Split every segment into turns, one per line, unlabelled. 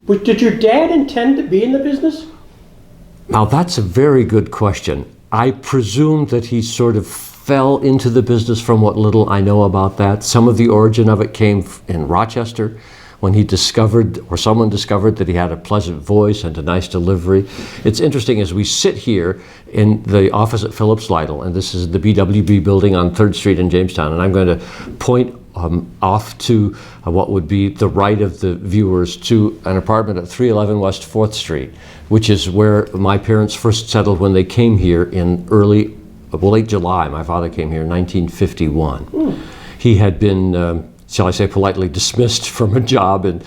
But did your dad intend to be in the business?
Now, that's a very good question. I presume that he sort of fell into the business from what little I know about that. Some of the origin of it came in Rochester, when he discovered, or someone discovered, that he had a pleasant voice and a nice delivery. It's interesting, as we sit here in the office at Phillips Lytle, and this is the BWB building on 3rd Street in Jamestown, and I'm going to point off to what would be the right of the viewers to an apartment at 311 West 4th Street, which is where my parents first settled when they came here in late July. My father came here in 1951. He had been, shall I say politely, dismissed from a job in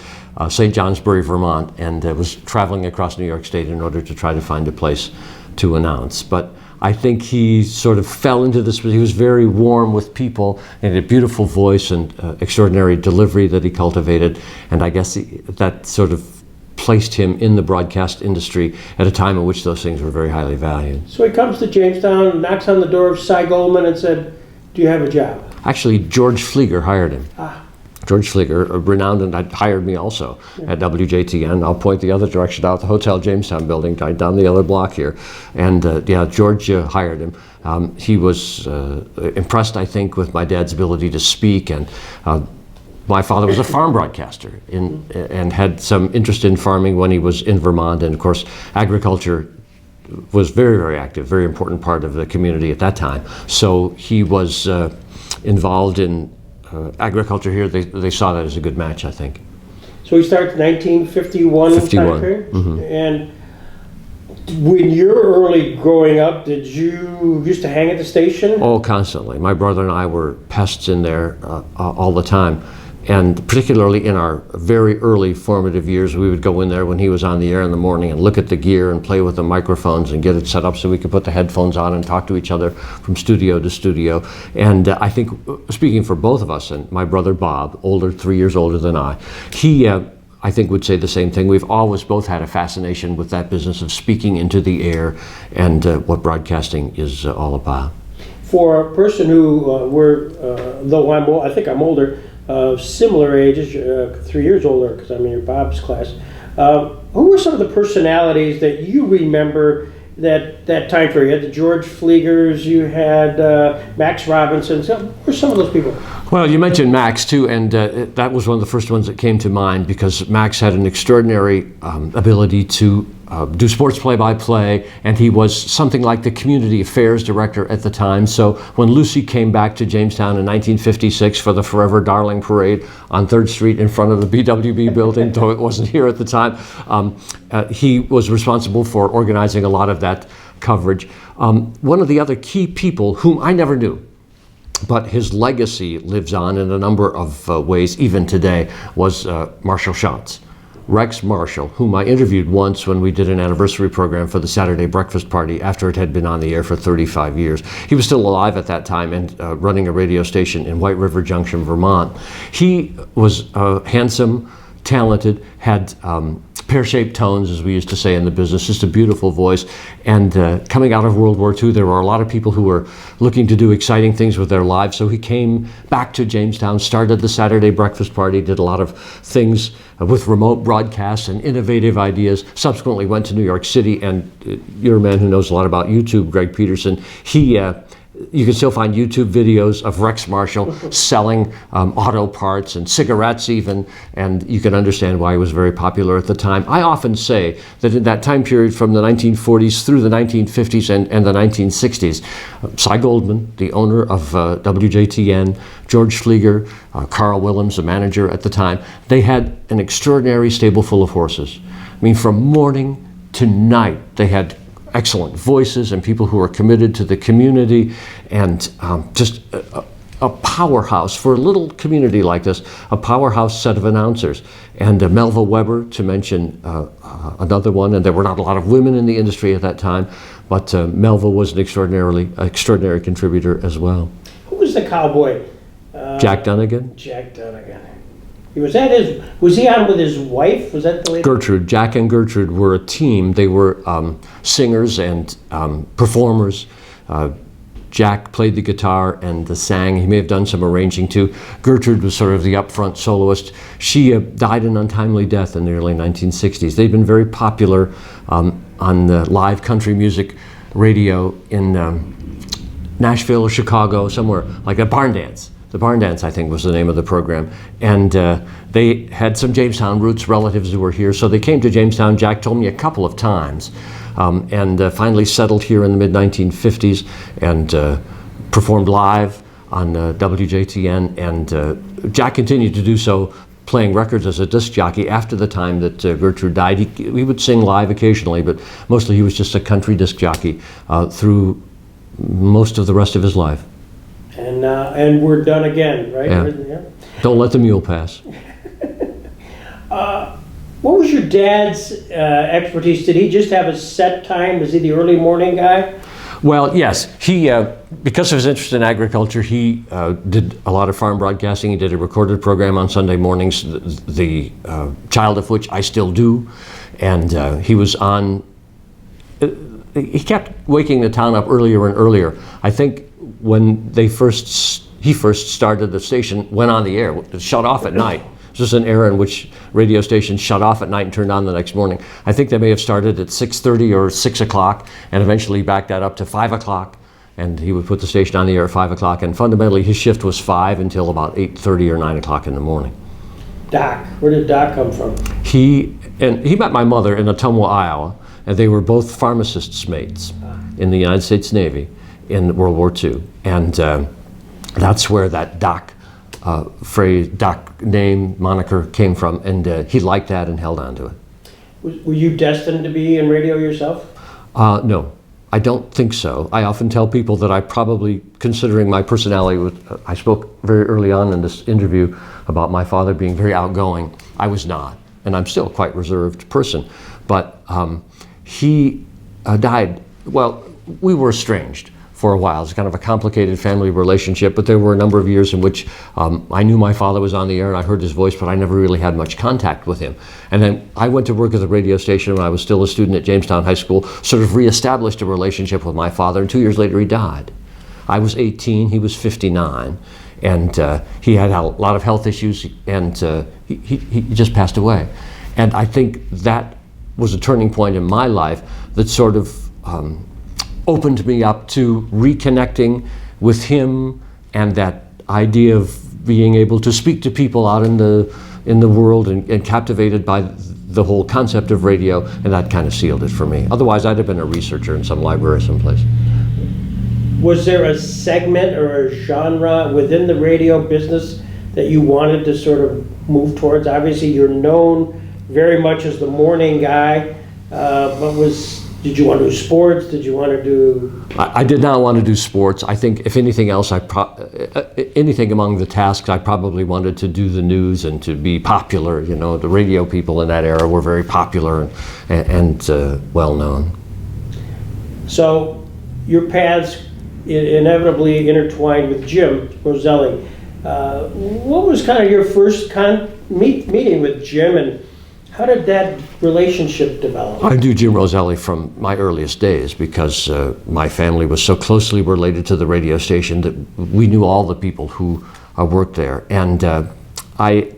St. Johnsbury, Vermont, and was traveling across New York State in order to try to find a place to announce. But I think he sort of fell into this. He was very warm with people and had a beautiful voice and extraordinary delivery that he cultivated. And I guess that sort of placed him in the broadcast industry at a time in which those things were very highly valued.
So he comes to Jamestown, knocks on the door of Cy Goldman and said, "Do you have a job?" Actually,
George Flieger hired him. George Flieger, renowned, and hired me also at WJTN. I'll point the other direction out, the Hotel Jamestown building, down the other block here. And George hired him. He was impressed, I think, with my dad's ability to speak. And my father was a farm broadcaster and had some interest in farming when he was in Vermont. And of course, agriculture was very, very active, very important part of the community at that time. So he was involved in agriculture here. They saw that as a good match, I think.
So he starts 1951 time period?
Mm-hmm.
And when you're early growing up, did you used to hang at the station?
Oh, constantly. My brother and I were pests in there all the time. And particularly in our very early formative years, we would go in there when he was on the air in the morning and look at the gear and play with the microphones and get it set up so we could put the headphones on and talk to each other from studio to studio. And I think, speaking for both of us, and my brother Bob, 3 years older than I, he, I think, would say the same thing. We've always both had a fascination with that business of speaking into the air and what broadcasting is all about.
For a person who, though I think I'm older, similar ages, 3 years older, because I'm in your Bob's class. Who were some of the personalities that you remember that time period? You had the George Fliegers, you had Max Robinson. Who were some of those people?
Well, you mentioned Max too, and that was one of the first ones that came to mind, because Max had an extraordinary ability to do sports play-by-play, and he was something like the community affairs director at the time. So when Lucy came back to Jamestown in 1956 for the Forever Darling Parade on 3rd Street in front of the BWB building, though it wasn't here at the time, he was responsible for organizing a lot of that coverage. One of the other key people whom I never knew, but his legacy lives on in a number of ways even today, was Marshall Shantz. Rex Marshall, whom I interviewed once when we did an anniversary program for the Saturday Breakfast Party after it had been on the air for 35 years. He was still alive at that time and running a radio station in White River Junction, Vermont. He was handsome, talented, had pear-shaped tones, as we used to say in the business, just a beautiful voice. And coming out of World War II, there were a lot of people who were looking to do exciting things with their lives. So he came back to Jamestown, started the Saturday Breakfast Party, did a lot of things with remote broadcasts and innovative ideas, subsequently went to New York City. And you're a man who knows a lot about YouTube, Greg Peterson. You can still find YouTube videos of Rex Marshall selling auto parts and cigarettes even, and you can understand why he was very popular at the time. I often say that in that time period from the 1940s through the 1950s and the 1960s, Cy Goldman, the owner of WJTN, George Flieger, Carl Willems, the manager at the time, they had an extraordinary stable full of horses. I mean, from morning to night, they had excellent voices and people who were committed to the community, and just a powerhouse for a little community like this, a powerhouse set of announcers. And Melva Weber, to mention another one, and there were not a lot of women in the industry at that time, but Melva was an extraordinary contributor as well.
Who was the cowboy?
Jack Dunnigan.
Jack Dunnigan. Was he on with his wife? Was that the lady?
Gertrude. Jack and Gertrude were a team. They were singers and performers. Jack played the guitar and sang. He may have done some arranging too. Gertrude was sort of the upfront soloist. She died an untimely death in the early 1960s. They'd been very popular on the live country music radio in Nashville or Chicago, somewhere like a barn dance. The Barn Dance, I think, was the name of the program. And they had some Jamestown roots relatives who were here, so they came to Jamestown. Jack told me a couple of times, and finally settled here in the mid-1950s and performed live on WJTN. And Jack continued to do so, playing records as a disc jockey after the time that Gertrude died. He would sing live occasionally, but mostly he was just a country disc jockey through most of the rest of his life.
And we're done again, right?
Yeah. Don't let the mule pass.
What was your dad's expertise? Did he just have a set time? Was he the early morning guy?
Well, yes. He, because of his interest in agriculture, he did a lot of farm broadcasting. He did a recorded program on Sunday mornings, the child of which I still do. And he was on, he kept waking the town up earlier and earlier. I think when he first started, the station went on the air, it shut off at night. It was just an era in which radio stations shut off at night and turned on the next morning. I think they may have started at 6:30 or 6 o'clock and eventually backed that up to 5 o'clock. And he would put the station on the air at 5 o'clock. And fundamentally, his shift was 5 until about 8:30 or 9 o'clock in the morning.
Doc, where did Doc come from?
He met my mother in Ottumwa, Iowa, and they were both pharmacists' mates in the United States Navy in World War II. And that's where that Doc phrase, Doc name, moniker came from, and he liked that and held on to it.
Were you destined to be in radio yourself?
No, I don't think so. I often tell people that I probably, considering my personality, I spoke very early on in this interview about my father being very outgoing. I was not, and I'm still a quite reserved person. But he died, well, we were estranged for a while. It's kind of a complicated family relationship, but there were a number of years in which I knew my father was on the air and I heard his voice, but I never really had much contact with him. And then I went to work at the radio station when I was still a student at Jamestown High School, sort of reestablished a relationship with my father, and 2 years later he died. I was 18, he was 59, and he had a lot of health issues, and he just passed away. And I think that was a turning point in my life that sort of opened me up to reconnecting with him and that idea of being able to speak to people out in the world and captivated by the whole concept of radio, and that kind of sealed it for me. Otherwise, I'd have been a researcher in some library someplace.
Was there a segment or a genre within the radio business that you wanted to sort of move towards? Obviously, you're known very much as the morning guy, did you want to do sports? Did you want to do...
I did not want to do sports. I think, if anything else, anything among the tasks, I probably wanted to do the news and to be popular. You know, the radio people in that era were very popular and well known.
So your paths inevitably intertwined with Jim Roselli. What was kind of your first meeting with Jim, and how did that relationship develop?
I knew Jim Roselli from my earliest days because my family was so closely related to the radio station that we knew all the people who worked there. And I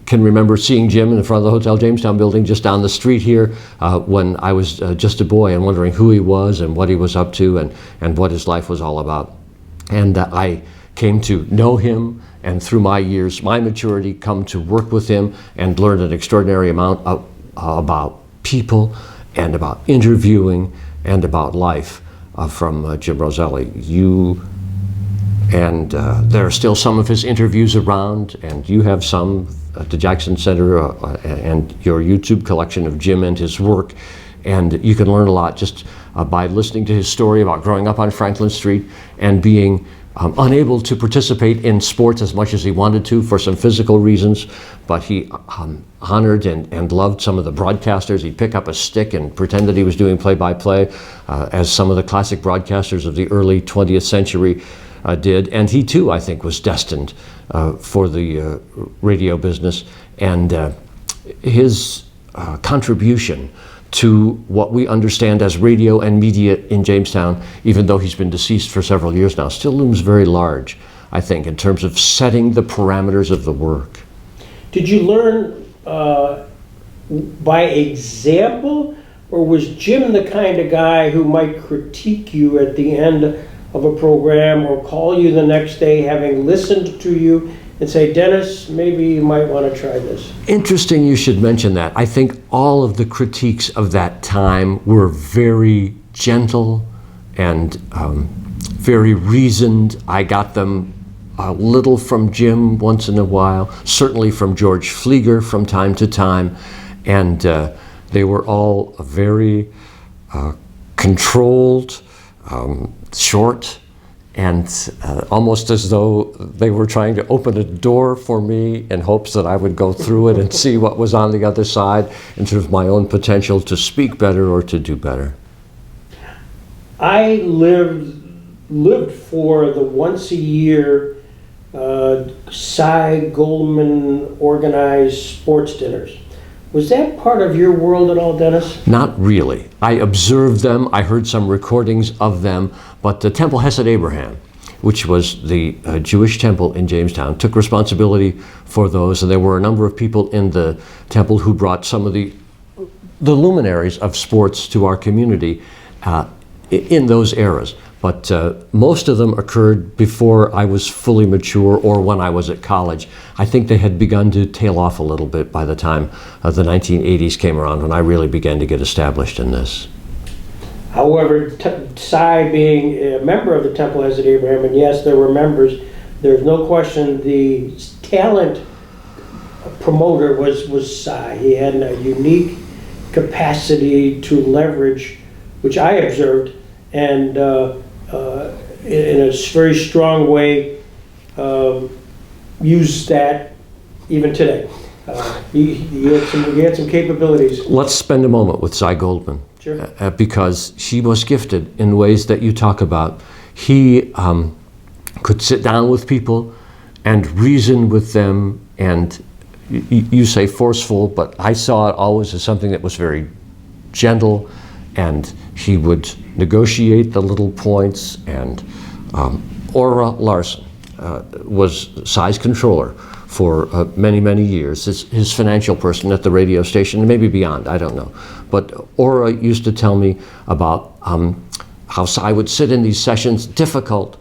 can remember seeing Jim in the front of the Hotel Jamestown building just down the street here when I was just a boy, and wondering who he was and what he was up to and what his life was all about. And I came to know him, and through my years, my maturity, come to work with him and learn an extraordinary amount about people and about interviewing and about life from Jim Roselli. There are still some of his interviews around, and you have some at the Jackson Center and your YouTube collection of Jim and his work. And you can learn a lot just by listening to his story about growing up on Franklin Street and being unable to participate in sports as much as he wanted to for some physical reasons, but he honored and loved some of the broadcasters. He'd pick up a stick and pretend that he was doing play-by-play, as some of the classic broadcasters of the early 20th century did. And he too, I think, was destined for the radio business. And his contribution to what we understand as radio and media in Jamestown, even though he's been deceased for several years now, still looms very large, I think, in terms of setting the parameters of the work.
Did you learn by example, or was Jim the kind of guy who might critique you at the end of a program or call you the next day having listened to you and say, Dennis, maybe you might want to try this?
Interesting you should mention that. I think all of the critiques of that time were very gentle and very reasoned. I got them a little from Jim once in a while, certainly from George Flieger from time to time, and they were all very controlled, short, and almost as though they were trying to open a door for me in hopes that I would go through it and see what was on the other side in terms of my own potential to speak better or to do better.
I lived for the once a year Cy Goldman organized sports dinners. Was that part of your world at all, Dennis?
Not really. I observed them, I heard some recordings of them, but the Temple Hesed Abraham, which was the Jewish temple in Jamestown, took responsibility for those, and there were a number of people in the temple who brought some of the luminaries of sports to our community in those eras. But most of them occurred before I was fully mature or when I was at college. I think they had begun to tail off a little bit by the time the 1980s came around, when I really began to get established in this.
However, Cy being a member of the Temple Hesed Abraham, and yes, there were members, there's no question the talent promoter was Cy. He had a unique capacity to leverage, which I observed, and in a very strong way, use that even today. He had some capabilities.
Let's spend a moment with Cy Goldman.
Sure.
Because she was gifted in ways that you talk about. He could sit down with people and reason with them, and you say forceful, but I saw it always as something that was very gentle, and he would negotiate the little points. And Ora Larson was Cy's controller for many, many years, his financial person at the radio station, and maybe beyond, I don't know. But Ora used to tell me about how Cy would sit in these sessions, difficult,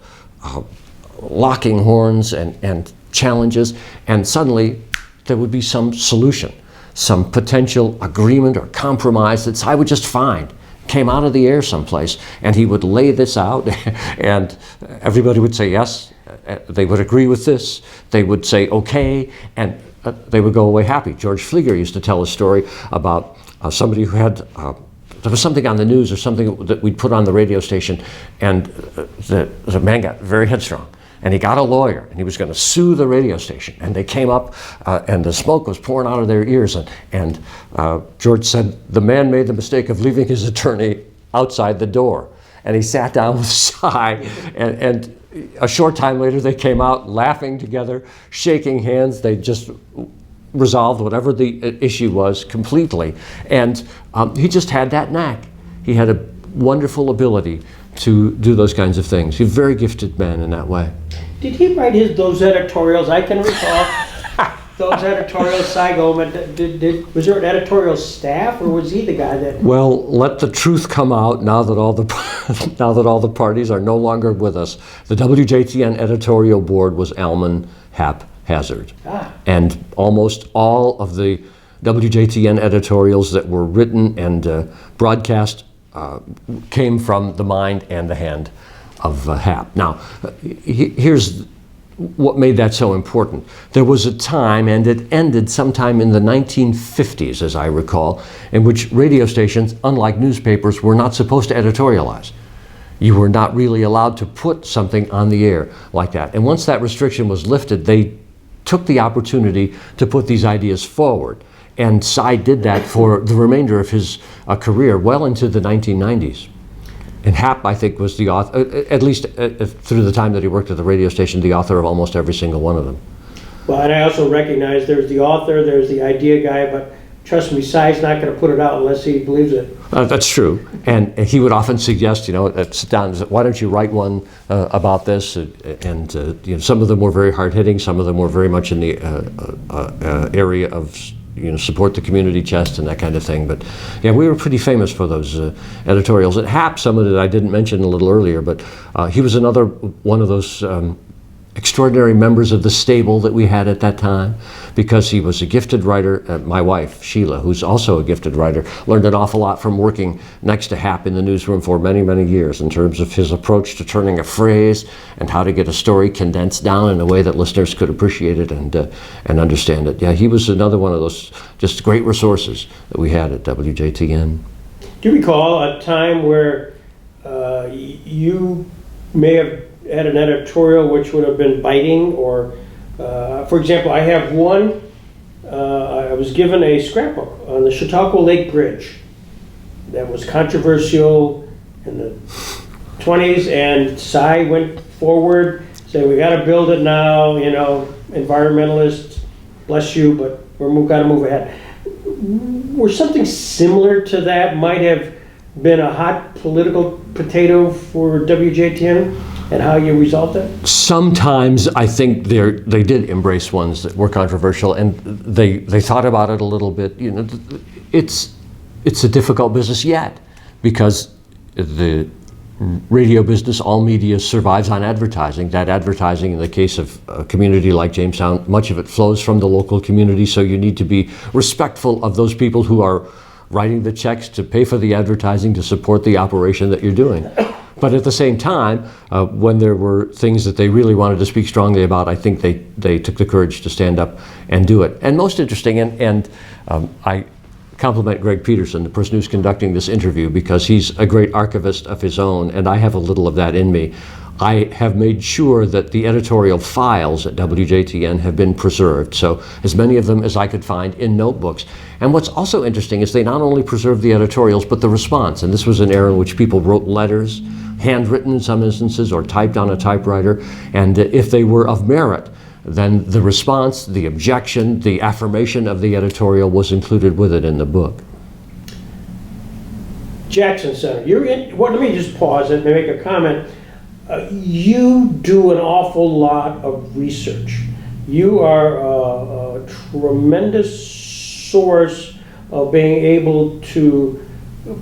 locking horns and challenges, and suddenly there would be some solution, some potential agreement or compromise that Cy would just find, came out of the air someplace, and he would lay this out, and everybody would say yes, they would agree with this, they would say okay, and they would go away happy. George Flieger used to tell a story about somebody who had, there was something on the news or something that we'd put on the radio station, and the man got very headstrong. And he got a lawyer, and he was going to sue the radio station. And they came up, and the smoke was pouring out of their ears. And George said, the man made the mistake of leaving his attorney outside the door. And he sat down with Cy, and a short time later, they came out laughing together, shaking hands. They just resolved whatever the issue was completely. And he just had that knack. He had a wonderful ability to do those kinds of things. He's a very gifted man in that way.
Did he write those editorials? I can recall those editorials, Cy Goldman. Was there an editorial staff, or was he the guy that? Well,
let the truth come out now that all the parties are no longer with us. The WJTN editorial board was Alman Haphazard, and almost all of the WJTN editorials that were written and broadcast came from the mind and the hand of Hap. Now, here's what made that so important. There was a time, and it ended sometime in the 1950s, as I recall, in which radio stations, unlike newspapers, were not supposed to editorialize. You were not really allowed to put something on the air like that. And once that restriction was lifted, they took the opportunity to put these ideas forward. And Cy did that for the remainder of his career, well into the 1990s. And Hap, I think, was the author, at least through the time that he worked at the radio station, the author of almost every single one of them.
Well, and I also recognize there's the author, there's the idea guy, but trust me, Cy's not going to put it out unless he believes it.
That's true, and he would often suggest, sit down. Why don't you write one about this? And some of them were very hard hitting. Some of them were very much in the area of support the community chest and that kind of thing. But yeah, we were pretty famous for those editorials. At HAP, some of it I didn't mention a little earlier, but he was another one of those extraordinary members of the stable that we had at that time, because he was a gifted writer. My wife, Sheila, who's also a gifted writer, learned an awful lot from working next to Hap in the newsroom for many, many years in terms of his approach to turning a phrase and how to get a story condensed down in a way that listeners could appreciate it and understand it. Yeah, he was another one of those just great resources that we had at WJTN.
Do you recall a time where you may have had an editorial which would have been biting, or for example, I have one, I was given a scrapbook on the Chautauqua Lake Bridge that was controversial in the 20s, and Cy went forward saying, we got to build it now, environmentalists, bless you, but we've got to move ahead. Were something similar to that might have been a hot political potato for WJTN? And how you resolved it?
Sometimes I think they did embrace ones that were controversial, and they thought about it a little bit. It's a difficult business yet, because the radio business, all media, survives on advertising. That advertising, in the case of a community like Jamestown, much of it flows from the local community, so you need to be respectful of those people who are writing the checks to pay for the advertising to support the operation that you're doing. But at the same time, when there were things that they really wanted to speak strongly about, I think they took the courage to stand up and do it. And most interesting, and I compliment Greg Peterson, the person who's conducting this interview, because he's a great archivist of his own, and I have a little of that in me. I have made sure that the editorial files at WJTN have been preserved, so as many of them as I could find in notebooks. And what's also interesting is they not only preserved the editorials, but the response. And this was an era in which people wrote letters, handwritten in some instances, or typed on a typewriter. And if they were of merit, then the response, the objection, the affirmation of the editorial was included with it in the book.
Jackson Center, let me just pause and make a comment. You do an awful lot of research. You are a tremendous source of being able to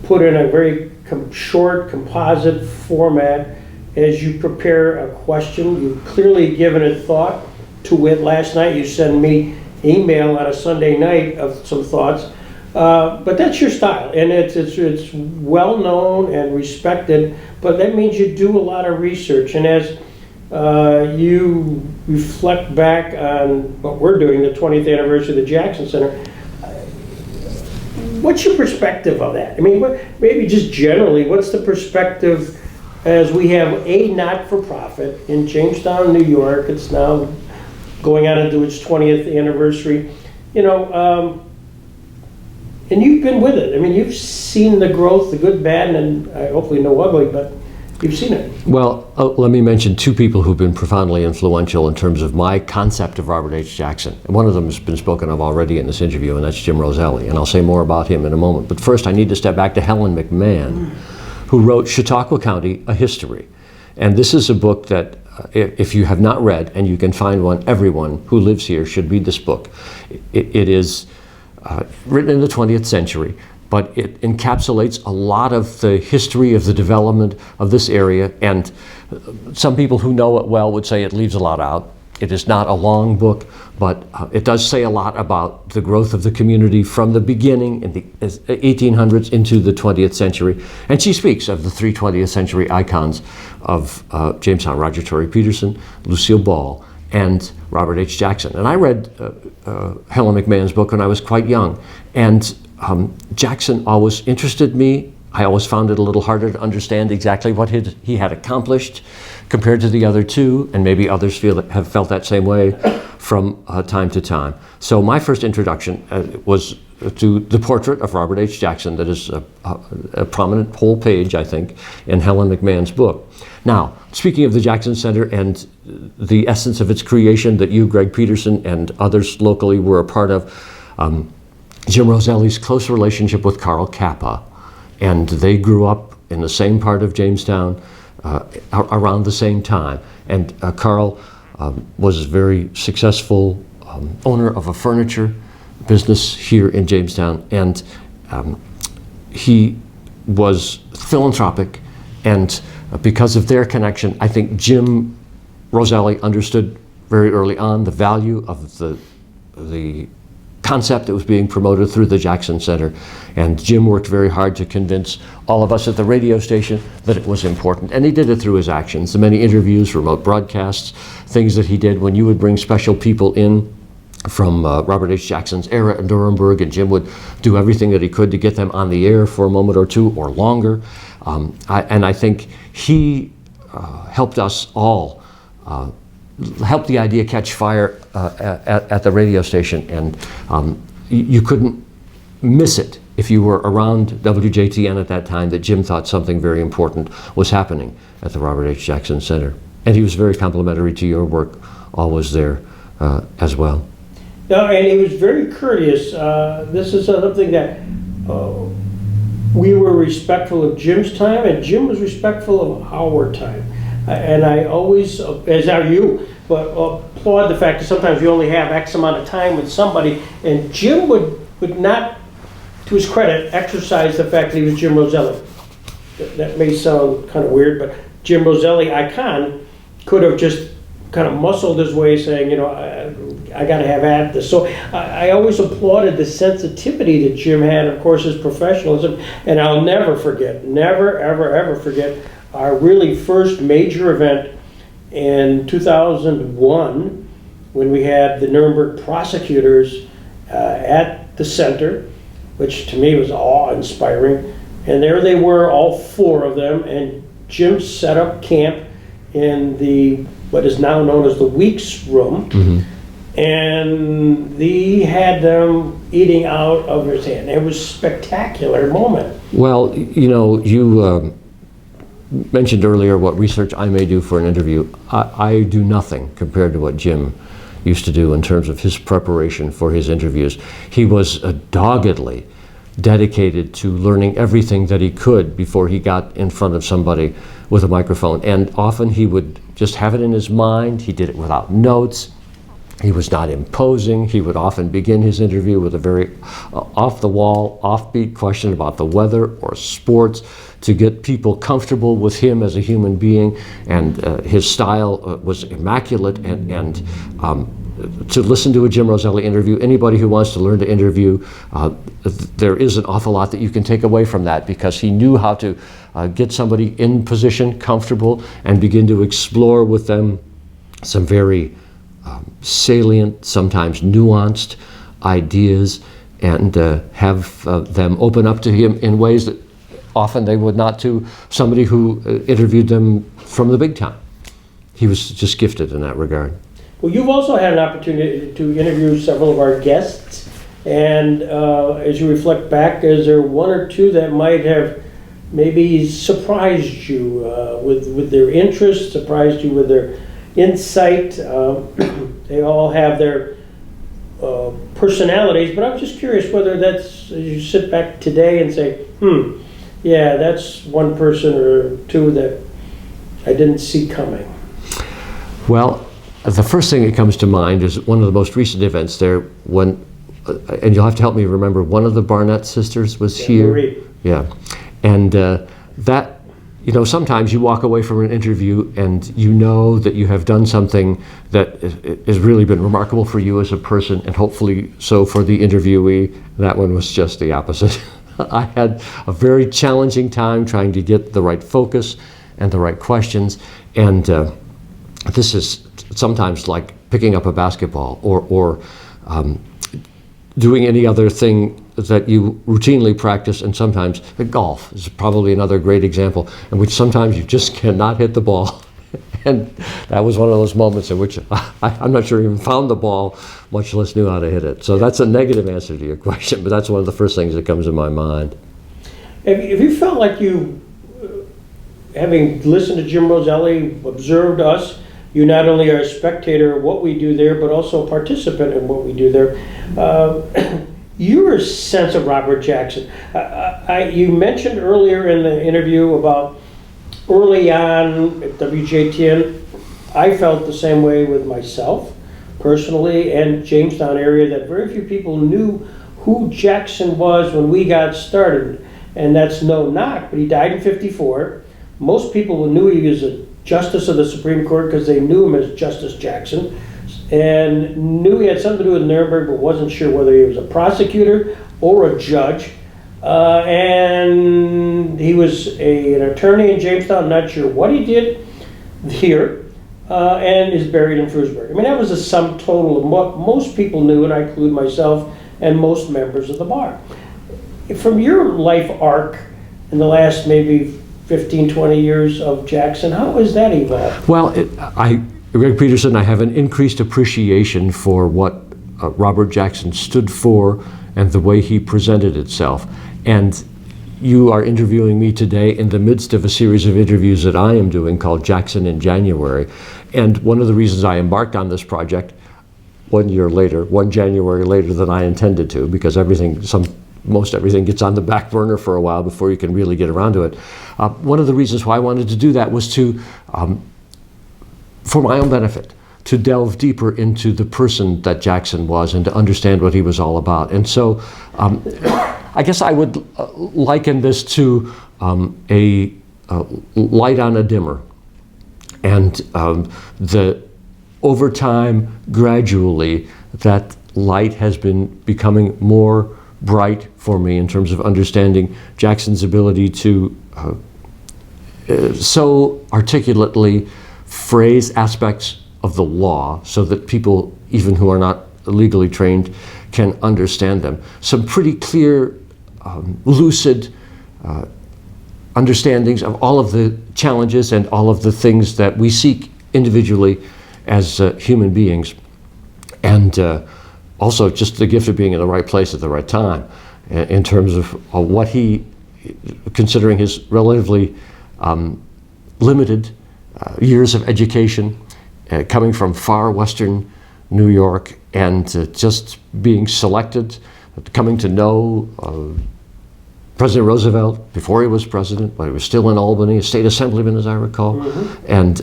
put in a very short composite format as you prepare a question. You've clearly given it thought. To it, last night you sent me email on a Sunday night of some thoughts. But that's your style, and it's well known and respected, but that means you do a lot of research. And as you reflect back on what we're doing, the 20th anniversary of the Jackson Center, what's your perspective of that? I mean, maybe just generally, what's the perspective as we have a not-for-profit in Jamestown, New York? It's now going on into its 20th anniversary. And you've been with it. I mean, you've seen the growth, the good, bad, and hopefully no ugly, but you've seen it.
Well, let me mention two people who've been profoundly influential in terms of my concept of Robert H. Jackson. And one of them has been spoken of already in this interview, and that's Jim Roselli. And I'll say more about him in a moment. But first, I need to step back to Helen McMahon, who wrote Chautauqua County, A History. And this is a book that, if you have not read, and you can find one, everyone who lives here should read this book. It is written in the 20th century, but it encapsulates a lot of the history of the development of this area, and some people who know it well would say it leaves a lot out. It is not a long book, but it does say a lot about the growth of the community from the beginning in the 1800s into the 20th century. And she speaks of the three 20th century icons of Jamestown: Roger Tory Peterson, Lucille Ball, and Robert H. Jackson. And I read Helen McMahon's book when I was quite young, and Jackson always interested me. I always found it a little harder to understand exactly what he had accomplished compared to the other two, and maybe others have felt that same way from time to time. So my first introduction was to the portrait of Robert H. Jackson that is a prominent whole page, I think, in Helen McMahon's book. Now, speaking of the Jackson Center and the essence of its creation that you, Greg Peterson, and others locally were a part of, Jim Roselli's close relationship with Carl Kappa, and they grew up in the same part of Jamestown around the same time. And Carl was a very successful owner of a furniture business here in Jamestown, and he was philanthropic, and because of their connection, I think Jim Roselli understood very early on the value of the concept that was being promoted through the Jackson Center, and Jim worked very hard to convince all of us at the radio station that it was important, and he did it through his actions, the many interviews, remote broadcasts, things that he did when you would bring special people in from Robert H. Jackson's era in Nuremberg, and Jim would do everything that he could to get them on the air for a moment or two or longer. I think he helped us all, helped the idea catch fire at the radio station, and you couldn't miss it if you were around WJTN at that time, that Jim thought something very important was happening at the Robert H. Jackson Center. And he was very complimentary to your work, always there as well.
No, and he was very courteous. This is something that we were respectful of Jim's time, and Jim was respectful of our time. And I always, as are you, but applaud the fact that sometimes you only have X amount of time with somebody, and Jim would not, to his credit, exercise the fact that he was Jim Roselli. That may sound kind of weird, but Jim Roselli, icon, could have just kind of muscled his way saying, you know, I got to have at this. So I always applauded the sensitivity that Jim had, of course, his professionalism, and I'll never forget, never, ever, ever forget our really first major event in 2001 when we had the Nuremberg prosecutors at the center, which to me was awe-inspiring. And there they were, all four of them, and Jim set up camp in what is now known as the Weeks Room. Mm-hmm. And he had them eating out of his hand. It was a spectacular moment.
Well, you know, you mentioned earlier what research I may do for an interview. I do nothing compared to what Jim used to do in terms of his preparation for his interviews. He was doggedly dedicated to learning everything that he could before he got in front of somebody with a microphone. And often he would just have it in his mind. He did it without notes. He was not imposing. He would often begin his interview with a very off-the-wall, offbeat question about the weather or sports to get people comfortable with him as a human being. And his style was immaculate. And to listen to a Jim Roselli interview, anybody who wants to learn to interview, there is an awful lot that you can take away from that, because he knew how to get somebody in position, comfortable, and begin to explore with them some very salient, sometimes nuanced ideas, and have them open up to him in ways that often they would not to somebody who interviewed them from the big time. He was just gifted in that regard.
Well, you've also had an opportunity to interview several of our guests, and as you reflect back, is there one or two that might have maybe surprised you with their interest, surprised you with their insight? They all have their personalities, but I'm just curious whether that's, as you sit back today and say, yeah, that's one person or two that I didn't see coming.
Well, the first thing that comes to mind is one of the most recent events there when, and you'll have to help me remember, one of the Barnett sisters was here.
Marie.
Yeah. And that, you know, sometimes you walk away from an interview and you know that you have done something that has really been remarkable for you as a person, and hopefully so for the interviewee. That one was just the opposite. I had a very challenging time trying to get the right focus and the right questions, and this is sometimes like picking up a basketball or doing any other thing that you routinely practice, and sometimes golf is probably another great example in which sometimes you just cannot hit the ball. And that was one of those moments in which I'm not sure I even found the ball, much less knew how to hit it. So that's a negative answer to your question, but that's one of the first things that comes to my mind.
Have you felt like you, having listened to Jim Roselli, observed us, you not only are a spectator of what we do there, but also a participant in what we do there. your sense of Robert Jackson. You mentioned earlier in the interview about early on at WJTN, I felt the same way with myself personally and Jamestown area, that very few people knew who Jackson was when we got started. And that's no knock, but he died in '54. Most people knew he was a justice of the Supreme Court because they knew him as Justice Jackson, and knew he had something to do with Nuremberg, but wasn't sure whether he was a prosecutor or a judge. And he was an attorney in Jamestown, not sure what he did here, and is buried in Frewsburg. I mean, that was the sum total of what most people knew, and I include myself and most members of the bar. From your life arc in the last maybe 15, 20 years of Jackson, how has that evolved?
Well, Greg Peterson, I have an increased appreciation for what Robert Jackson stood for and the way he presented itself. And you are interviewing me today in the midst of a series of interviews that I am doing called Jackson in January. And one of the reasons I embarked on this project 1 year later, 1 January later than I intended to, because most everything gets on the back burner for a while before you can really get around to it. One of the reasons why I wanted to do that was to, for my own benefit, to delve deeper into the person that Jackson was and to understand what he was all about. And so I guess I would liken this to a light on a dimmer. And over time, gradually, that light has been becoming more bright for me in terms of understanding Jackson's ability to so articulately phrase aspects of the law so that people, even who are not legally trained, can understand them. Some pretty clear, lucid understandings of all of the challenges and all of the things that we seek individually as human beings. And also just the gift of being in the right place at the right time in terms of what he, considering his relatively limited years of education, coming from far western New York, and just being selected, coming to know President Roosevelt before he was president, but he was still in Albany, a state assemblyman as I recall, and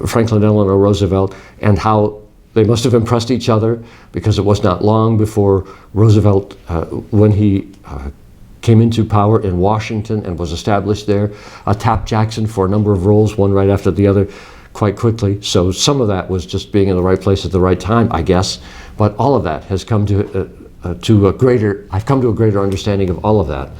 Franklin Delano Roosevelt, and how they must have impressed each other, because it was not long before Roosevelt, when he came into power in Washington and was established there, tapped Jackson for a number of roles, one right after the other, quite quickly. So some of that was just being in the right place at the right time, I guess. But all of that has come to a greater understanding of all of that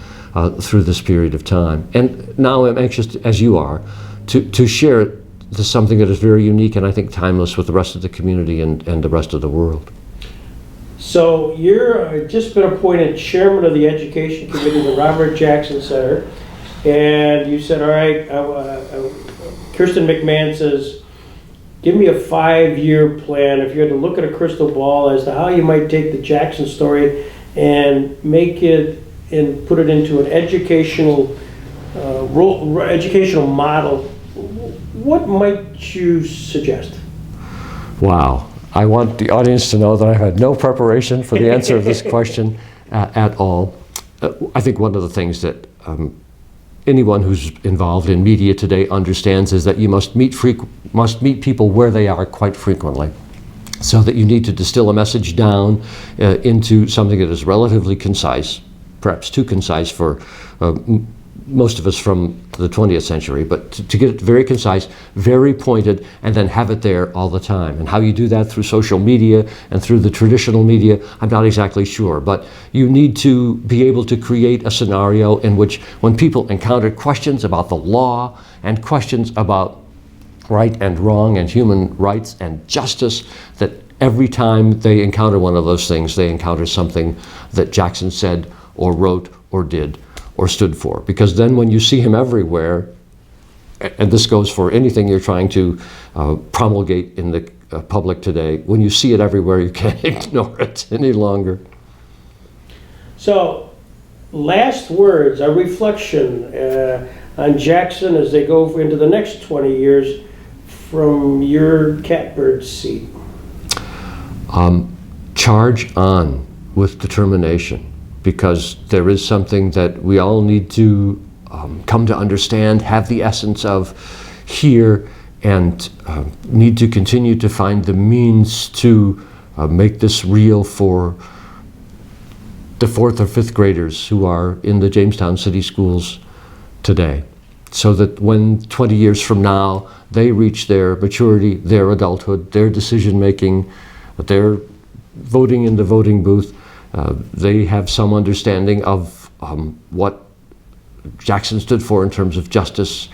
through this period of time. And now I'm anxious, as you are, to share something that is very unique and I think timeless with the rest of the community and the rest of the world.
So you're just been appointed chairman of the Education Committee of the Robert Jackson Center, and you said, all right, Kirsten McMahon says, give me a 5-year plan. If you had to look at a crystal ball as to how you might take the Jackson story and make it and put it into an educational model, what might you suggest? Wow.
I want the audience to know that I had no preparation for the answer of this question at all. I think one of the things that anyone who's involved in media today understands is that you must meet people where they are quite frequently, so that you need to distill a message down into something that is relatively concise, perhaps too concise for most of us from the 20th century, but to get it very concise, very pointed, and then have it there all the time. And how you do that through social media and through the traditional media, I'm not exactly sure, but you need to be able to create a scenario in which when people encounter questions about the law and questions about right and wrong and human rights and justice, that every time they encounter one of those things, they encounter something that Jackson said or wrote or did or stood for. Because then when you see him everywhere, and this goes for anything you're trying to promulgate in the public today, when you see it everywhere, you can't ignore it any longer.
So, last words, a reflection on Jackson as they go into the next 20 years from your catbird seat.
Charge on. with determination, because there is something that we all need to come to understand, have the essence of here, and need to continue to find the means to make this real for the 4th or 5th graders who are in the Jamestown City Schools today, so that when 20 years from now they reach their maturity, their adulthood, their decision making, their voting in the voting booth, they have some understanding of what Jackson stood for in terms of justice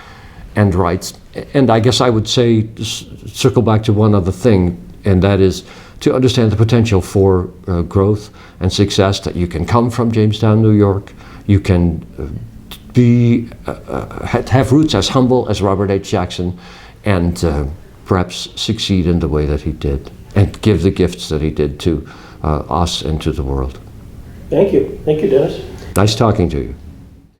and rights. And I guess I would say, circle back to one other thing, and that is to understand the potential for growth and success, that you can come from Jamestown, New York, you can have roots as humble as Robert H. Jackson, and perhaps succeed in the way that he did, and give the gifts that he did to us and to the world.
Thank you. Thank you, Dennis.
Nice talking to you.